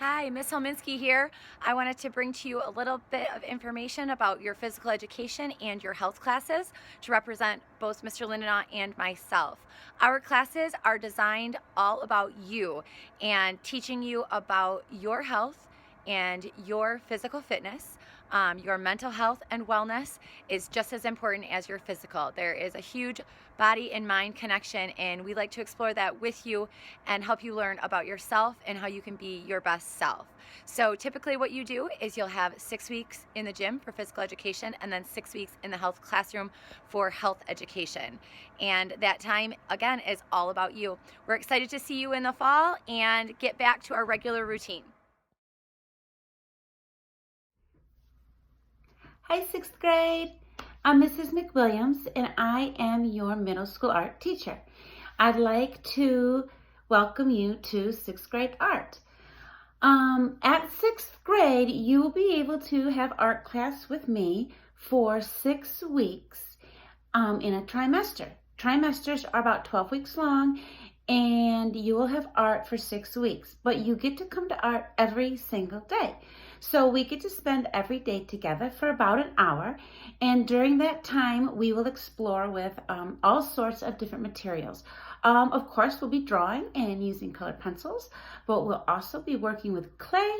Hi, Miss Helminski here. I wanted to bring to you a little bit of information about your physical education and your health classes to represent both Mr. Lindenaugh and myself. Our classes are designed all about you and teaching you about your health and your physical fitness. Your mental health and wellness is just as important as your physical. There is a huge body and mind connection, and we like to explore that with you and help you learn about yourself and how you can be your best self. So typically what you do is you'll have 6 weeks in the gym for physical education and then 6 weeks in the health classroom for health education. And that time, again, is all about you. We're excited to see you in the fall and get back to our regular routine. Hi, sixth grade. I'm Mrs. McWilliams, and I am your middle school art teacher. I'd like to welcome you to sixth grade art. At sixth grade, you will be able to have art class with me for 6 weeks in a trimester. Trimesters are about 12 weeks long, and you will have art for 6 weeks, but you get to come to art every single day. So we get to spend every day together for about an hour, and during that time we will explore with all sorts of different materials. Of course, we'll be drawing and using colored pencils, but we'll also be working with clay,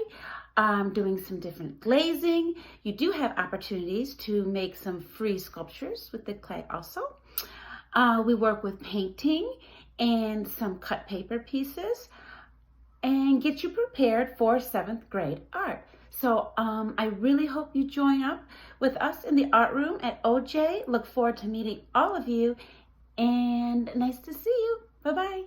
doing some different glazing. You do have opportunities to make some free sculptures with the clay also. We work with painting and some cut paper pieces and get you prepared for 7th grade art. So I really hope you join up with us in the art room at OJ. Look forward to meeting all of you, and nice to see you. Bye-bye.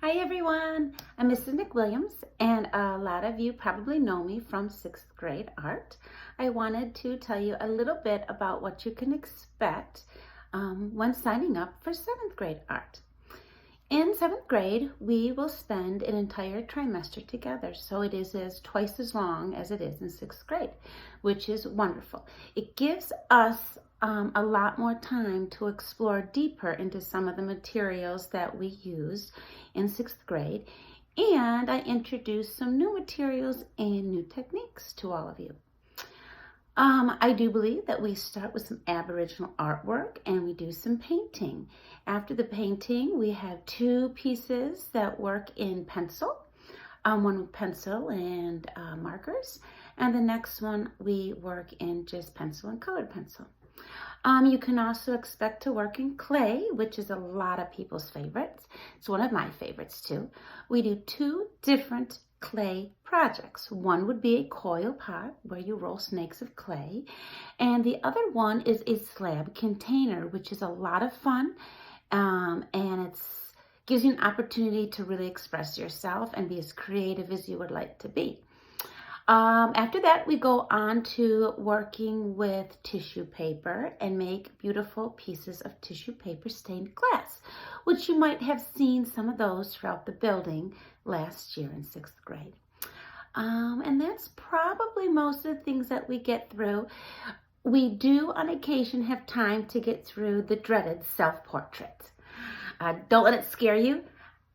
Hi everyone, I'm Mrs. McWilliams, and a lot of you probably know me from 6th grade art. I wanted to tell you a little bit about what you can expect when signing up for 7th grade art. In 7th grade, we will spend an entire trimester together, so it is twice as long as it is in 6th grade, which is wonderful. It gives us a lot more time to explore deeper into some of the materials that we use in 6th grade, and I introduce some new materials and new techniques to all of you. I do believe that we start with some Aboriginal artwork and we do some painting. After the painting, we have 2 pieces that work in pencil, one with pencil and markers, and the next one we work in just pencil and colored pencil. You can also expect to work in clay, which is a lot of people's favorites. It's one of my favorites too. We do 2 different clay projects. One would be a coil pot where you roll snakes of clay, and the other one is a slab container, which is a lot of fun, and it gives you an opportunity to really express yourself and be as creative as you would like to be. After that, we go on to working with tissue paper and make beautiful pieces of tissue paper stained glass, which you might have seen some of those throughout the building last year in 6th grade. And that's probably most of the things that we get through. We do on occasion have time to get through the dreaded self-portrait. Don't let it scare you.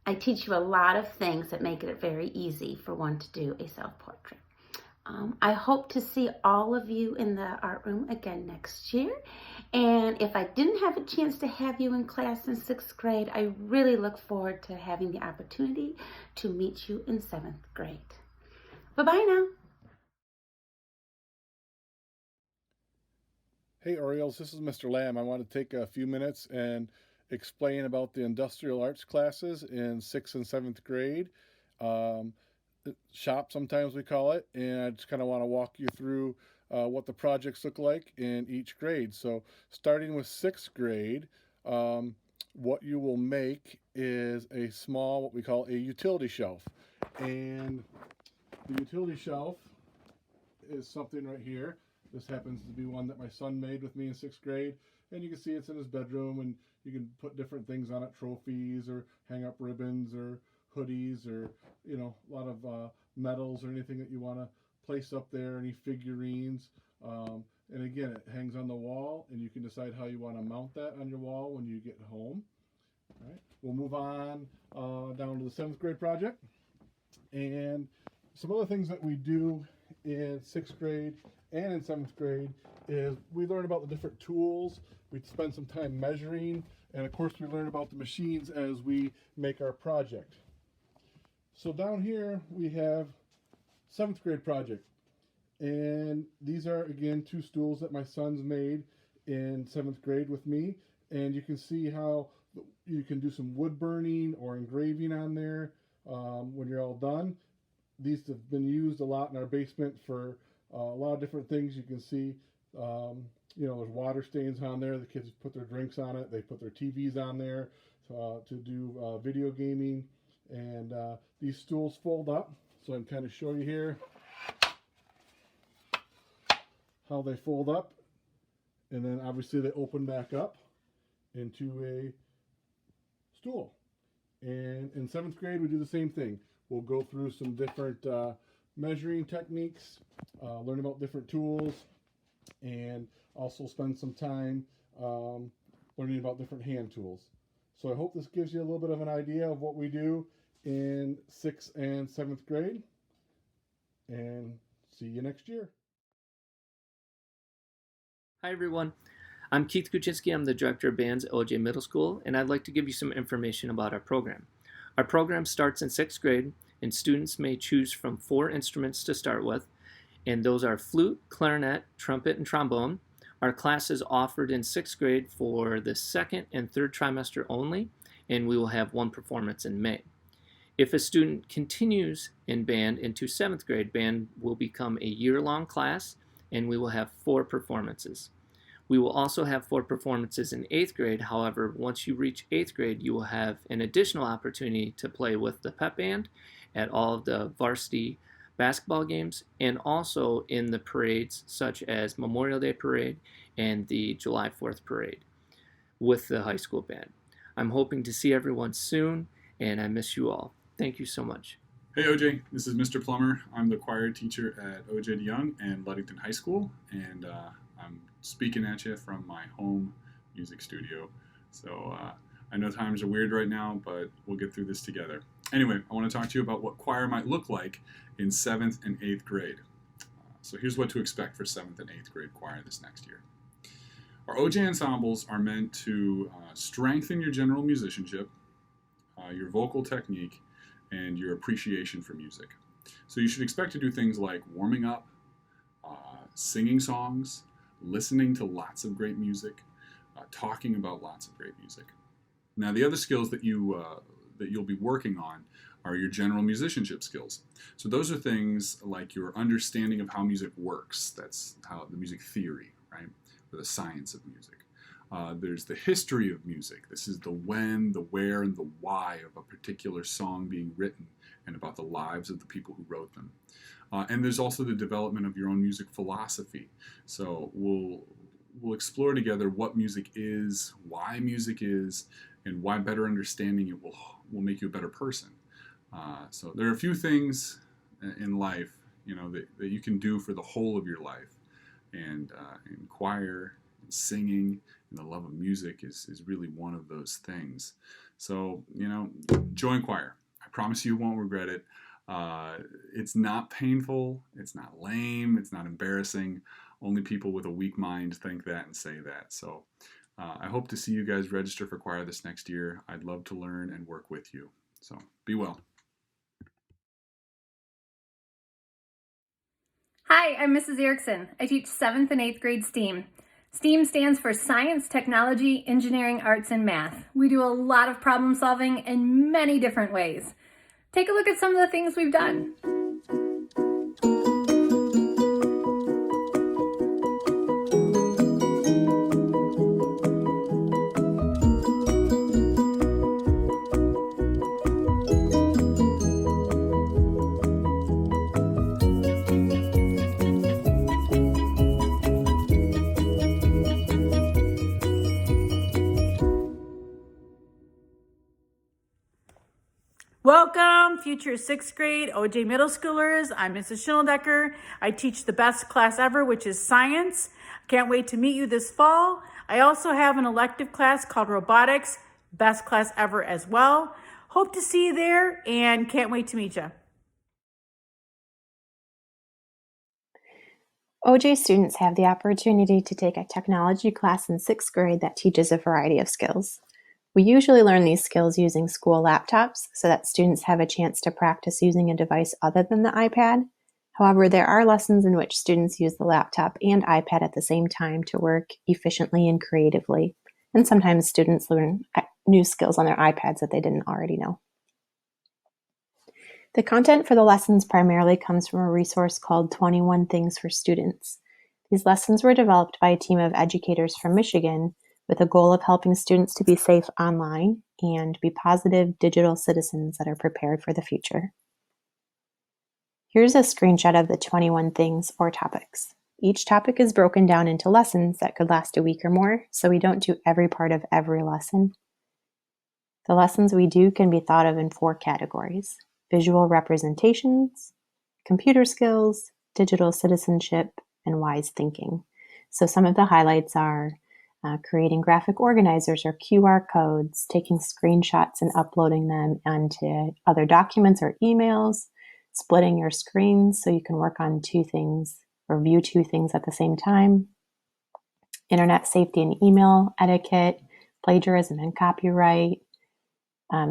I teach you a lot of things that make it very easy for one to do a self-portrait. I hope to see all of you in the art room again next year. And if I didn't have a chance to have you in class in 6th grade, I really look forward to having the opportunity to meet you in 7th grade. Bye-bye now. Hey Orioles, this is Mr. Lamb. I want to take a few minutes and explain about the industrial arts classes in 6th and 7th grade. Shop, sometimes we call it, and I just kind of want to walk you through what the projects look like in each grade. So starting with 6th grade, what you will make is a small, what we call a utility shelf. And the utility shelf is something right here. This happens to be one that my son made with me in 6th grade, and you can see it's in his bedroom, and you can put different things on it, trophies or hang up ribbons or hoodies or, you know, a lot of medals or anything that you want to place up there, any figurines. And again, it hangs on the wall, and you can decide how you want to mount that on your wall when you get home. All right, we'll move on down to the 7th grade project. And some other things that we do in 6th grade and in 7th grade is we learn about the different tools. We spend some time measuring, and of course we learn about the machines as we make our project. So down here we have 7th grade project. And these are, again, 2 stools that my sons made in 7th grade with me. And you can see how you can do some wood burning or engraving on there when you're all done. These have been used a lot in our basement for a lot of different things. You can see, there's water stains on there. The kids put their drinks on it. They put their TVs on there to do video gaming. And these stools fold up. So I can kind of show you here how they fold up, and then obviously they open back up into a stool. And in 7th grade we do the same thing. We'll go through some different measuring techniques, learn about different tools, and also spend some time learning about different hand tools. So I hope this gives you a little bit of an idea of what we do in 6th and 7th grade, and see you next year. Hi everyone, I'm Keith Kuczynski. I'm the Director of Bands at OJ Middle School, and I'd like to give you some information about our program. Our program starts in 6th grade, and students may choose from 4 instruments to start with, and those are flute, clarinet, trumpet, and trombone. Our class is offered in 6th grade for the 2nd and 3rd trimester only, and we will have 1 performance in May. If a student continues in band into 7th grade, band will become a year-long class, and we will have 4 performances. We will also have 4 performances in 8th grade. However, once you reach 8th grade, you will have an additional opportunity to play with the pep band at all of the varsity basketball games and also in the parades such as Memorial Day Parade and the July 4th Parade with the high school band. I'm hoping to see everyone soon, and I miss you all. Thank you so much. Hey OJ, this is Mr. Plummer. I'm the choir teacher at OJ DeYoung and Ludington High School, and I'm speaking at you from my home music studio. So I know times are weird right now, but we'll get through this together. Anyway, I want to talk to you about what choir might look like in 7th and 8th grade. So here's what to expect for 7th and 8th grade choir this next year. Our OJ ensembles are meant to strengthen your general musicianship, your vocal technique, and your appreciation for music. So you should expect to do things like warming up, singing songs, listening to lots of great music, talking about lots of great music. Now the other skills that you'll be working on are your general musicianship skills. So those are things like your understanding of how music works. That's how the music theory, right? Or the science of music. There's the history of music. This is the when, the where, and the why of a particular song being written and about the lives of the people who wrote them. And there's also the development of your own music philosophy. So we'll explore together what music is, why music is, and why better understanding it will make you a better person. So there are a few things in life, that you can do for the whole of your life. And in choir, and singing, and the love of music is really one of those things. So, join choir. I promise you won't regret it. It's not painful, it's not lame, it's not embarrassing. Only people with a weak mind think that and say that. So I hope to see you guys register for choir this next year. I'd love to learn and work with you. So be well. Hi, I'm Mrs. Erickson. I teach 7th and 8th grade STEAM. STEAM stands for Science, Technology, Engineering, Arts, and Math. We do a lot of problem solving in many different ways. Take a look at some of the things we've done. Welcome, future 6th grade OJ Middle Schoolers. I'm Mrs. Schindeldecker. I teach the best class ever, which is science. Can't wait to meet you this fall. I also have an elective class called robotics, best class ever as well. Hope to see you there and can't wait to meet you. OJ students have the opportunity to take a technology class in 6th grade that teaches a variety of skills. We usually learn these skills using school laptops so that students have a chance to practice using a device other than the iPad. However, there are lessons in which students use the laptop and iPad at the same time to work efficiently and creatively. And sometimes students learn new skills on their iPads that they didn't already know. The content for the lessons primarily comes from a resource called 21 Things for Students. These lessons were developed by a team of educators from Michigan with a goal of helping students to be safe online and be positive digital citizens that are prepared for the future. Here's a screenshot of the 21 things or topics. Each topic is broken down into lessons that could last a week or more, so we don't do every part of every lesson. The lessons we do can be thought of in 4 categories: visual representations, computer skills, digital citizenship, and wise thinking. So some of the highlights are creating graphic organizers or QR codes, taking screenshots and uploading them onto other documents or emails, splitting your screens so you can work on 2 things or view 2 things at the same time, internet safety and email etiquette, plagiarism and copyright,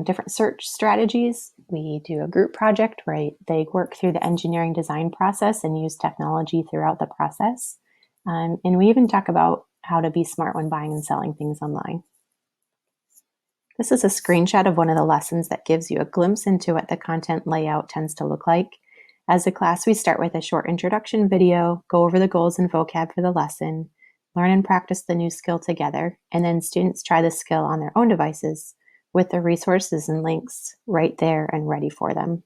different search strategies. We do a group project where they work through the engineering design process and use technology throughout the process. And we even talk about how to be smart when buying and selling things online. This is a screenshot of one of the lessons that gives you a glimpse into what the content layout tends to look like. As a class, we start with a short introduction video, go over the goals and vocab for the lesson, learn and practice the new skill together, and then students try the skill on their own devices with the resources and links right there and ready for them.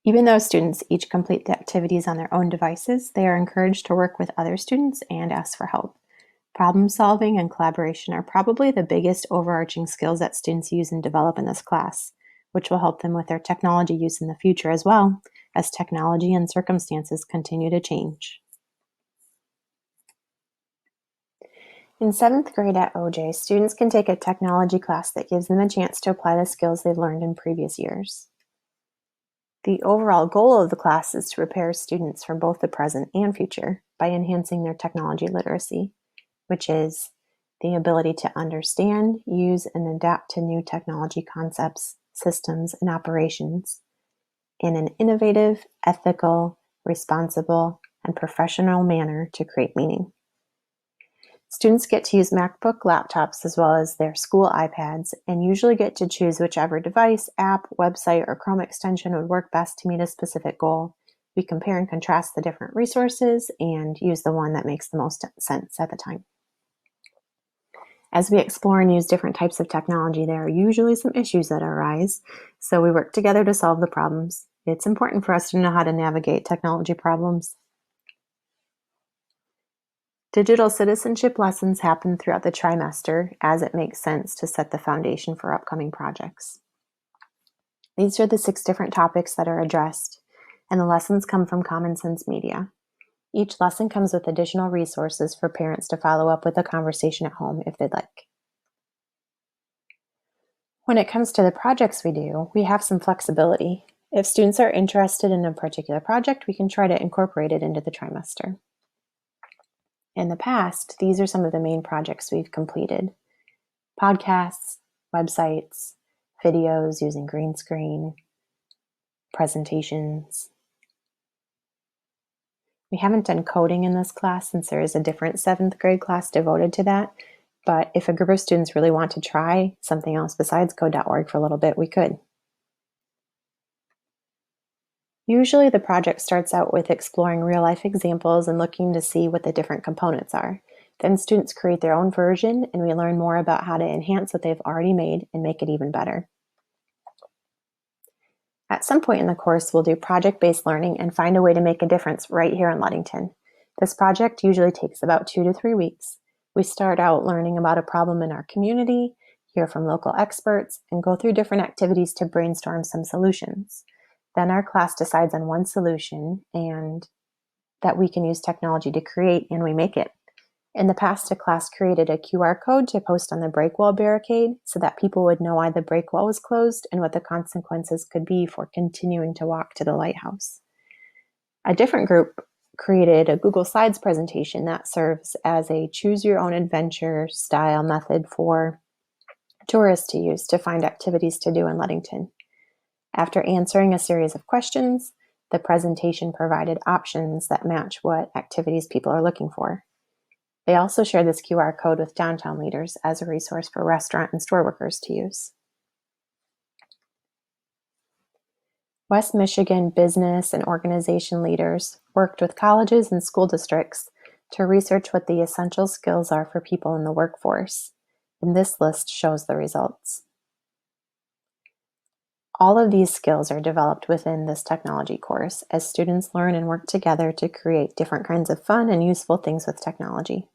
Even though students each complete the activities on their own devices, they are encouraged to work with other students and ask for help. Problem solving and collaboration are probably the biggest overarching skills that students use and develop in this class, which will help them with their technology use in the future as well, as technology and circumstances continue to change. In 7th grade at OJ, students can take a technology class that gives them a chance to apply the skills they've learned in previous years. The overall goal of the class is to prepare students for both the present and future by enhancing their technology literacy, which is the ability to understand, use, and adapt to new technology concepts, systems, and operations in an innovative, ethical, responsible, and professional manner to create meaning. Students get to use MacBook laptops as well as their school iPads and usually get to choose whichever device, app, website, or Chrome extension would work best to meet a specific goal. We compare and contrast the different resources and use the one that makes the most sense at the time. As we explore and use different types of technology, there are usually some issues that arise, so we work together to solve the problems. It's important for us to know how to navigate technology problems. Digital citizenship lessons happen throughout the trimester as it makes sense to set the foundation for upcoming projects. These are the 6 different topics that are addressed, and the lessons come from Common Sense Media. Each lesson comes with additional resources for parents to follow up with a conversation at home if they'd like. When it comes to the projects we do, we have some flexibility. If students are interested in a particular project, we can try to incorporate it into the trimester. In the past, these are some of the main projects we've completed: podcasts, websites, videos using green screen, presentations. We haven't done coding in this class since there is a different 7th grade class devoted to that, but if a group of students really want to try something else besides code.org for a little bit, we could. Usually the project starts out with exploring real-life examples and looking to see what the different components are. Then students create their own version and we learn more about how to enhance what they've already made and make it even better. At some point in the course, we'll do project-based learning and find a way to make a difference right here in Ludington. This project usually takes about 2 to 3 weeks. We start out learning about a problem in our community, hear from local experts, and go through different activities to brainstorm some solutions. Then our class decides on one solution and that we can use technology to create, and we make it. In the past, a class created a QR code to post on the break wall barricade so that people would know why the break wall was closed and what the consequences could be for continuing to walk to the lighthouse. A different group created a Google Slides presentation that serves as a choose-your-own-adventure style method for tourists to use to find activities to do in Ludington. After answering a series of questions, the presentation provided options that match what activities people are looking for. They also shared this QR code with downtown leaders as a resource for restaurant and store workers to use. West Michigan business and organization leaders worked with colleges and school districts to research what the essential skills are for people in the workforce, and this list shows the results. All of these skills are developed within this technology course as students learn and work together to create different kinds of fun and useful things with technology.